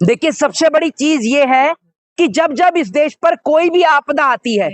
देखिए, सबसे बड़ी चीज ये है कि जब जब इस देश पर कोई भी आपदा आती है,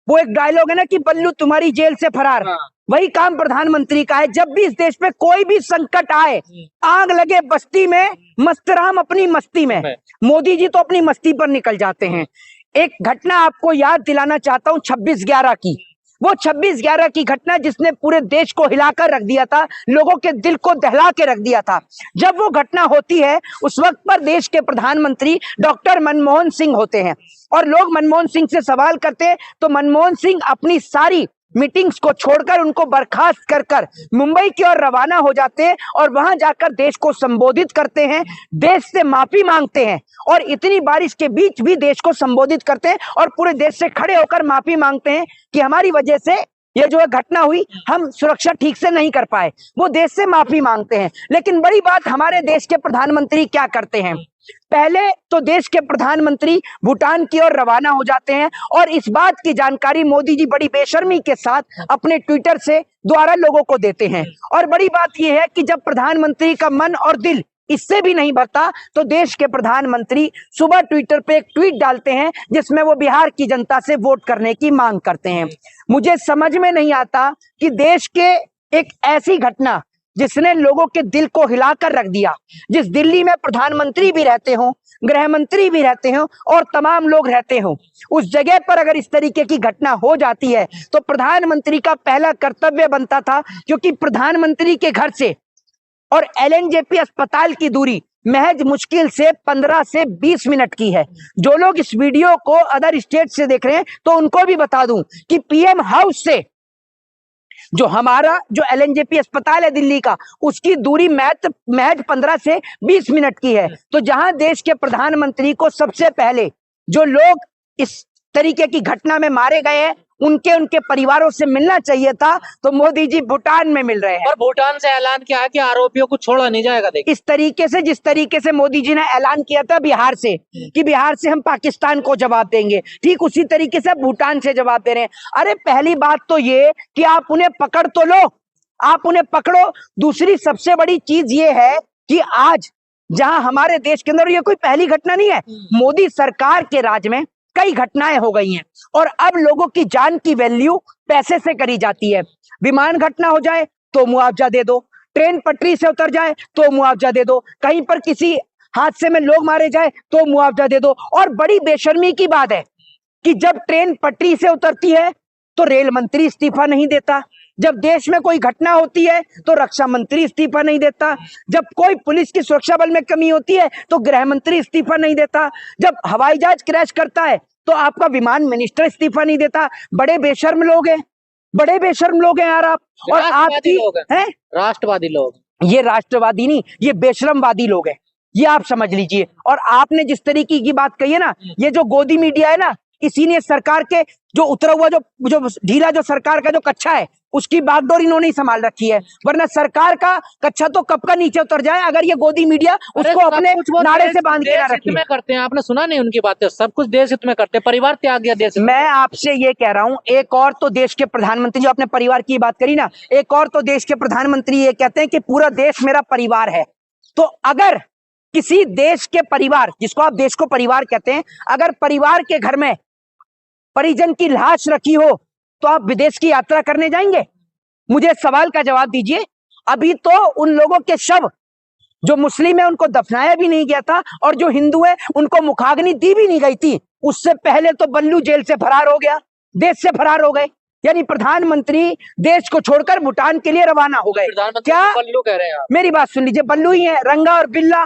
वो एक डायलॉग है ना कि बल्लू तुम्हारी जेल से फरार, वही काम प्रधानमंत्री का है। जब भी इस देश पे कोई भी संकट आए, आग लगे बस्ती में, मस्त राम अपनी मस्ती में, मोदी जी तो अपनी मस्ती पर निकल जाते हैं। एक घटना आपको याद दिलाना चाहता हूं 26/11 की। वो 26/11 की घटना जिसने पूरे देश को हिलाकर रख दिया था, लोगों के दिल को दहला के रख दिया था। जब वो घटना होती है, उस वक्त पर देश के प्रधानमंत्री डॉक्टर मनमोहन सिंह होते हैं और लोग मनमोहन सिंह से सवाल करते हैं तो मनमोहन सिंह अपनी सारी मीटिंग्स को छोड़कर, उनको बर्खास्त कर मुंबई की ओर रवाना हो जाते हैं और वहां जाकर देश को संबोधित करते हैं, देश से माफी मांगते हैं और इतनी बारिश के बीच भी देश को संबोधित करते हैं और पूरे देश से खड़े होकर माफी मांगते हैं कि हमारी वजह से ये जो घटना हुई, हम सुरक्षा ठीक से नहीं कर पाए। वो देश से माफी मांगते हैं। लेकिन बड़ी बात, हमारे देश के प्रधानमंत्री क्या करते हैं? पहले तो देश के प्रधानमंत्री भूटान की ओर रवाना हो जाते हैं और इस बात की जानकारी मोदी जी बड़ी बेशर्मी के साथ अपने ट्विटर से द्वारा लोगों को देते हैं। और बड़ी बात यह है कि जब प्रधानमंत्री का मन और दिल इससे भी नहीं भरता तो देश के प्रधानमंत्री सुबह ट्विटर पे एक ट्वीट डालते हैं जिसमें वो बिहार की जनता से वोट करने की मांग करते हैं। मुझे समझ में नहीं आता कि देश के एक ऐसी घटना जिसने लोगों के दिल को हिलाकर रख दिया, जिस दिल्ली में प्रधानमंत्री भी रहते हो, गृह मंत्री भी रहते हो और तमाम लोग रहते हो, उस जगह पर अगर इस तरीके की घटना हो जाती है तो प्रधानमंत्री का पहला कर्तव्य बनता था, क्योंकि प्रधानमंत्री के घर से और एलएनजेपी अस्पताल की दूरी महज मुश्किल से 15 से 20 मिनट की है। जो लोग इस वीडियो को अदर स्टेट से देख रहे हैं तो उनको भी बता दूं कि पीएम हाउस से जो हमारा जो एलएनजेपी अस्पताल है दिल्ली का, उसकी दूरी महज 15 से 20 मिनट की है। तो जहां देश के प्रधानमंत्री को सबसे पहले जो लोग इस तरीके की घटना में मारे गए हैं उनके परिवारों से मिलना चाहिए था, तो मोदी जी भूटान में मिल रहे हैं। और भूटान से ऐलान किया है कि आरोपियों को छोड़ा नहीं जाएगा। देखिए, इस तरीके से, जिस तरीके से मोदी जी ने ऐलान किया था बिहार से कि बिहार से हम पाकिस्तान को जवाब देंगे, ठीक उसी तरीके से भूटान से जवाब दे रहे हैं। अरे पहली बात तो ये कि आप उन्हें पकड़ तो लो, आप उन्हें पकड़ो। दूसरी सबसे बड़ी चीज ये है कि आज जहां हमारे देश के अंदर, ये कोई पहली घटना नहीं है, मोदी सरकार के राज में कई घटनाएं हो गई हैं और अब लोगों की जान की वैल्यू पैसे से करी जाती है। विमान घटना हो जाए तो मुआवजा दे दो, ट्रेन पटरी से उतर जाए तो मुआवजा दे दो, कहीं पर किसी हादसे में लोग मारे जाए तो मुआवजा दे दो। और बड़ी बेशर्मी की बात है कि जब ट्रेन पटरी से उतरती है तो रेल मंत्री इस्तीफा नहीं देता, जब देश में कोई घटना होती है तो रक्षा मंत्री इस्तीफा नहीं देता, जब कोई पुलिस की सुरक्षा बल में कमी होती है तो गृह मंत्री इस्तीफा नहीं देता, जब हवाई जहाज क्रैश करता है तो आपका विमान मिनिस्टर इस्तीफा नहीं देता। बड़े बेशर्म लोग हैं, बड़े बेशर्म लोग हैं यार आप। और आपकी हैं राष्ट्रवादी लोग, ये राष्ट्रवादी नहीं, ये बेशरमवादी लोग हैं, ये आप समझ लीजिए। और आपने जिस तरीके की बात कही है ना, ये जो गोदी मीडिया है ना, इसी ने सरकार के जो उतरा हुआ जो ढीला जो सरकार का जो कच्चा है उसकी बागडोर इन्होंने ही संभाल रखी है। वरना सरकार का कच्चा तो कब का नीचे उतर जाए अगर ये गोदी मीडिया उसको अपने नाड़े से बांध के ना रखे। में करते हैं, आपने सुना नहीं उनकी बातें, सब कुछ देश हित में करते हैं, परिवार त्याग गया देश। मैं आपसे ये कह रहा हूं, एक और तो देश के प्रधानमंत्री, जो अपने परिवार की बात करी ना, एक और तो देश के प्रधानमंत्री ये कहते हैं कि पूरा देश मेरा परिवार है। तो अगर किसी देश के परिवार, जिसको आप देश को परिवार कहते हैं, अगर परिवार के घर में परिजन की लाश रखी हो तो आप विदेश की यात्रा करने जाएंगे? मुझे सवाल का जवाब दीजिए। अभी तो उन लोगों के शव, जो मुस्लिम है उनको दफनाया भी नहीं गया था और जो हिंदू है उनको मुखाग्नि दी भी नहीं गई थी। उससे पहले तो बल्लू जेल से फरार हो गया, देश से फरार हो गए। यानी प्रधानमंत्री देश को छोड़कर भूटान के लिए रवाना हो गए। क्या बल्लू कह रहे हैं आप? मेरी बात सुन लीजिए, बल्लू ही है, रंगा और बिल्ला।